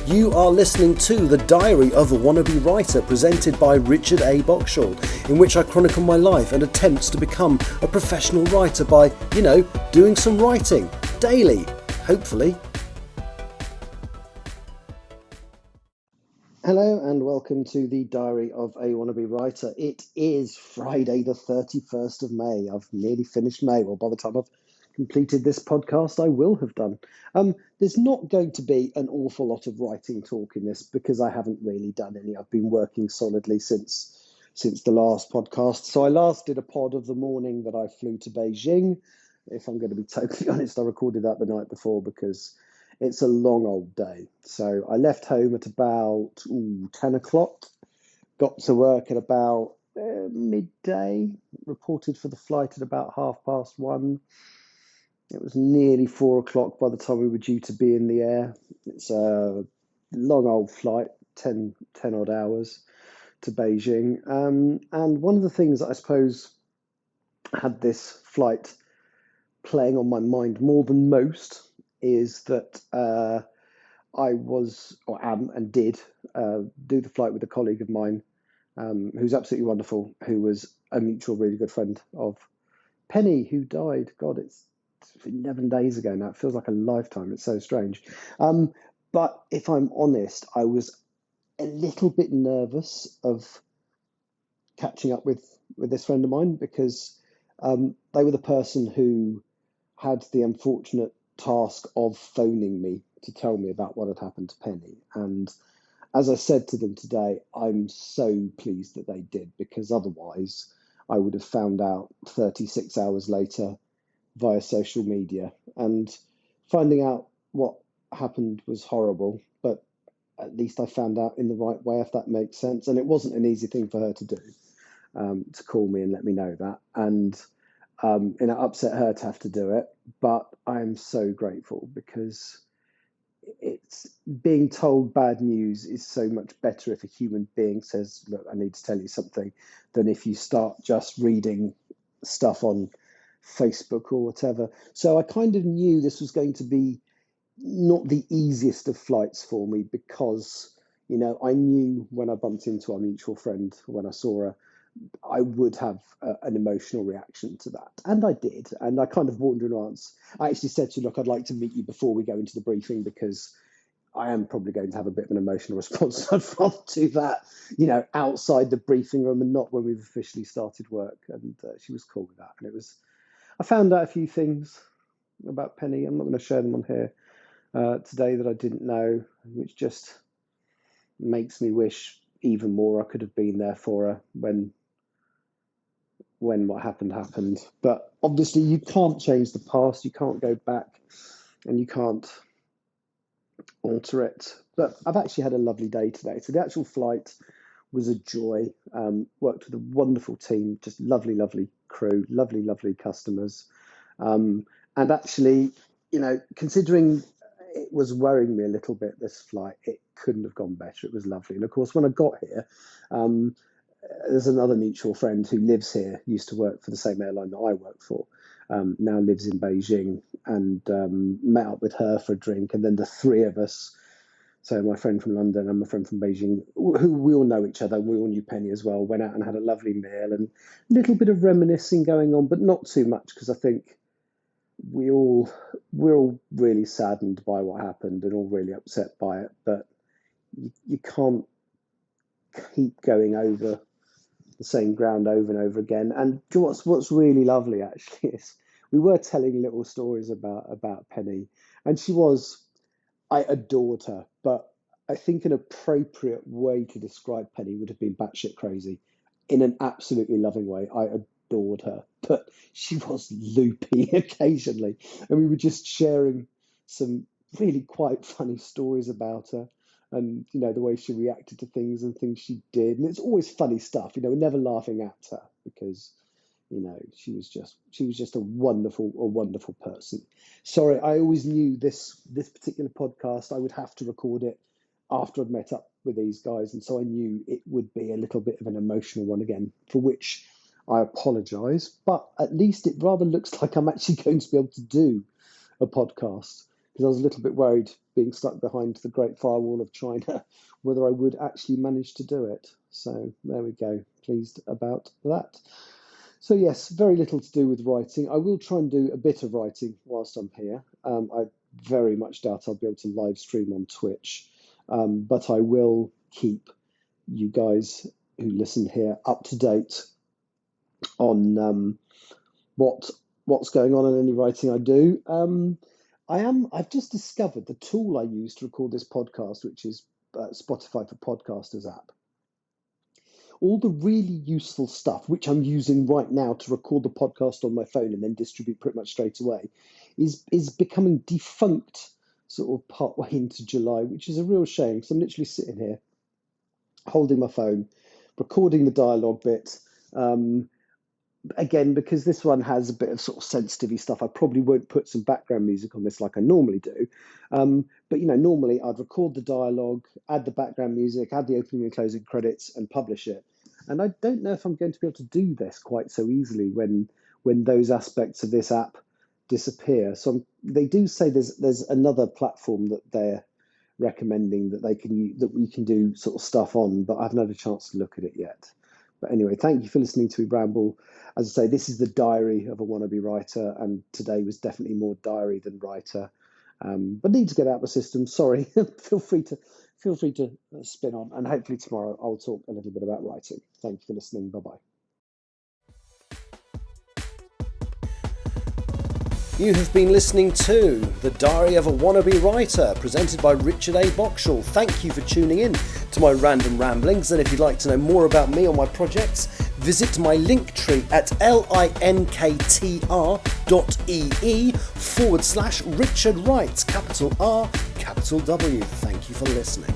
You are listening to The Diary of a Wannabe Writer, presented by Richard A. Boxshall, in which I chronicle my life and attempts to become a professional writer by, doing some writing daily, hopefully. Hello and welcome to The Diary of a Wannabe Writer. It is Friday the 31st of May. I've nearly finished May. Well, by the time I've completed this podcast, I will have done. There's not going to be an awful lot of writing talk in this because I haven't really done any. I've been working solidly since the last podcast. So I last did a pod of the morning that I flew to Beijing. If I'm going to be totally honest, I recorded that the night before because it's a long old day. So I left home at about 10 o'clock, got to work at about midday, reported for the flight at about 1:30. It was nearly 4 o'clock by the time we were due to be in the air. It's a long old flight, 10 odd hours to Beijing. And one of the things that I suppose had this flight playing on my mind more than most is that I was, or am, and did do the flight with a colleague of mine who's absolutely wonderful, who was a mutual really good friend of Penny, who died. God, it's 11 days ago now. It feels like a lifetime. It's so strange. But if I'm honest, I was a little bit nervous of catching up with this friend of mine because they were the person who had the unfortunate task of phoning me to tell me about what had happened to Penny. And as I said to them today, I'm so pleased that they did, because otherwise I would have found out 36 hours later via social media. And finding out what happened was horrible, but at least I found out in the right way, if that makes sense. And it wasn't an easy thing for her to do, to call me and let me know that. And it upset her to have to do it, but I'm so grateful because it's being told bad news is so much better if a human being says, look, I need to tell you something, than if you start just reading stuff on Facebook or whatever. So I kind of knew this was going to be not the easiest of flights for me because, I knew when I bumped into our mutual friend, when I saw her, I would have an emotional reaction to that. And I did. And I kind of warned her in advance. I actually said to her, look, I'd like to meet you before we go into the briefing because I am probably going to have a bit of an emotional response to that, outside the briefing room and not when we've officially started work. And she was cool with that. And I found out a few things about Penny. I'm not going to share them on here today that I didn't know, which just makes me wish even more I could have been there for her when what happened. But obviously you can't change the past, you can't go back, and you can't alter it. But I've actually had a lovely day today. So the actual flight was a joy. Worked with a wonderful team, just lovely crew, lovely customers. And actually, considering it was worrying me a little bit, this flight, it couldn't have gone better. It was lovely. And of course, when I got here, there's another mutual friend who lives here, used to work for the same airline that I work for, now lives in Beijing, and met up with her for a drink. And then the three of us, so my friend from London and my friend from Beijing, who we all know each other, we all knew Penny as well, went out and had a lovely meal and a little bit of reminiscing going on, but not too much, because I think we're all really saddened by what happened and all really upset by it. But you can't keep going over the same ground over and over again. And what's really lovely actually is we were telling little stories about Penny, and I adored her, but I think an appropriate way to describe Penny would have been batshit crazy in an absolutely loving way. I adored her, but she was loopy occasionally, and we were just sharing some really quite funny stories about her, and the way she reacted to things and things she did. And it's always funny stuff, we're never laughing at her because she was just a wonderful person. Sorry, I always knew this particular podcast, I would have to record it after I'd met up with these guys, and so I knew it would be a little bit of an emotional one again, for which I apologise. But at least it rather looks like I'm actually going to be able to do a podcast, because I was a little bit worried being stuck behind the Great Firewall of China, whether I would actually manage to do it. So there we go. Pleased about that. So yes, very little to do with writing. I will try and do a bit of writing whilst I'm here. I very much doubt I'll be able to live stream on Twitch, but I will keep you guys who listen here up to date on what's going on in any writing I do. I've just discovered the tool I use to record this podcast, which is Spotify for Podcasters app. All the really useful stuff, which I'm using right now to record the podcast on my phone and then distribute pretty much straight away, is becoming defunct sort of partway into July, which is a real shame. So I'm literally sitting here holding my phone, recording the dialogue bit. Again, because this one has a bit of sort of sensitive stuff, I probably won't put some background music on this like I normally do. But normally I'd record the dialogue, add the background music, add the opening and closing credits, and publish it. And I don't know if I'm going to be able to do this quite so easily when those aspects of this app disappear. So they do say there's another platform that they're recommending that we can do sort of stuff on, but I haven't had a chance to look at it yet. But anyway, thank you for listening to me ramble. As I say, this is the diary of a wannabe writer, and today was definitely more diary than writer. But need to get out the system. Sorry. feel free to spin on, and hopefully tomorrow I'll talk a little bit about writing. Thank you for listening. Bye bye. You have been listening to The Diary of a Wannabe Writer, presented by Richard A. Boxall. Thank you for tuning in to my random ramblings, and if you'd like to know more about me or my projects, visit my link tree at linktr.ee/Richard Wright, capital R, capital W. Thank you for listening.